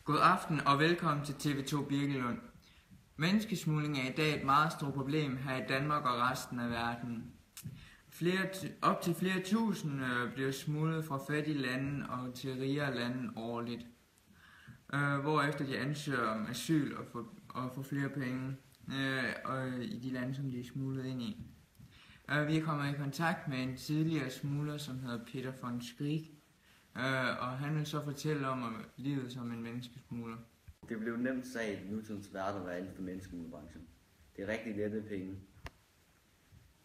God aften og velkommen til TV2 Birkelund. Menneskesmugling er i dag et meget stort problem her i Danmark og resten af verden. Op til flere tusind bliver smuglet fra fattige lande og til rigere lande årligt, hvorefter de ansøger om asyl og får flere penge i de lande, som de er smuglet ind i. Vi er kommet i kontakt med en tidligere smugler, som hedder Peter von Schrieg, og han vil så fortælle om livet som en menneskesmugler. Det blev nemt sag i nutidens verden at være inden for menneskesmuglerbranchen. Det er rigtig lette penge.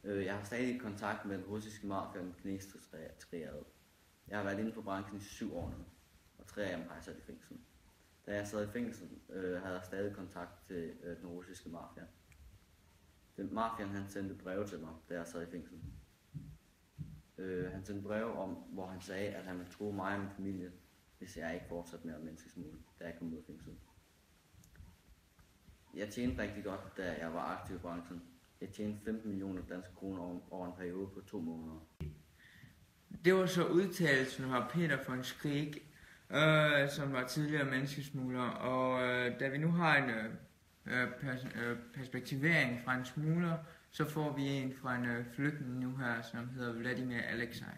Jeg har stadig kontakt med den russiske mafia og den kinesiske triade. Jeg har været inden for branchen i 7 år nu, og 3 af dem har jeg sat i fængsel. Da jeg sad i fængsel, havde jeg stadig kontakt til den russiske mafia. Mafiaen han sendte breve til mig, da jeg sad i fængsel. Han sendte breve om, hvor han sagde, at han ville true mig og min familie, hvis jeg ikke fortsatte med at menneskesmugle, da jeg kom ud af fængsel. Jeg tjente rigtig godt, da jeg var aktiv i branchen. Jeg tjente 15 millioner danske kroner over en periode på 2 måneder. Det var så udtalelsen fra Peter von Schrieg, som var tidligere menneskesmugler, og da vi nu har en perspektivering fra en smugler, så får vi en fra en flygtning nu her, som hedder Vladimir Alexej.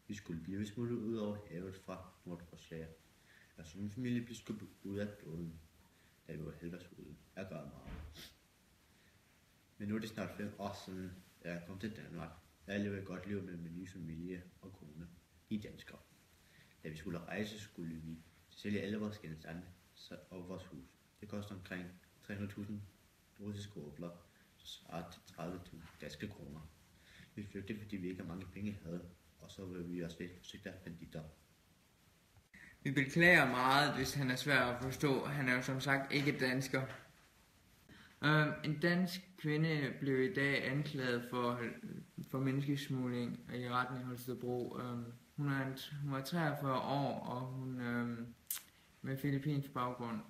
Vi skulle blive smuglet ud over havet fra Nordrossia. Altså min familie blev skubbet ud af båden, da vi var halvvejs ude at gøre meget. Men nu er det snart 5 år siden, jeg kom til Danmark. Jeg lever et godt liv med min nye familie og kone. I danskere. Da vi skulle rejse, skulle vi sælge alle vores genstande og vores hus. Det koster omkring 300.000 russiske rubler, så svarer til 30.000 danske kroner. Vi flygtede, fordi vi ikke har mange penge havde, og så var vi også lidt forsøgt af banditter. Vi beklager meget, hvis han er svær at forstå. Han er jo som sagt ikke dansker. En dansk kvinde blev i dag anklaget for menneskesmugling i retten i Holstebro. Hun var 43 år, og hun med filippinsk baggrund.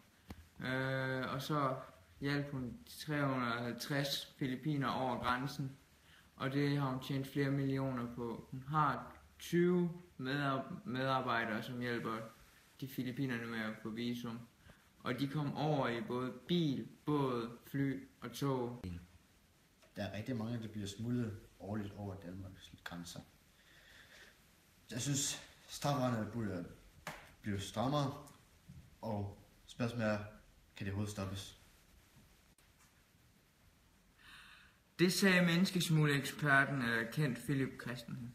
Og så hjalp hun 350 filippiner over grænsen, og det har hun tjent flere millioner på. Hun har 20 medarbejdere, som hjælper de filippinerne med at få visum. Og de kom over i både bil, båd, fly og tog. Der er rigtig mange, der bliver smuglet årligt over Danmarks grænser. Jeg synes, strafferne burde blive strammere, og spørgsmålet er, kan det overhovedet stoppes? Det sagde menneskesmuglereksperten Kent Philip Christensen.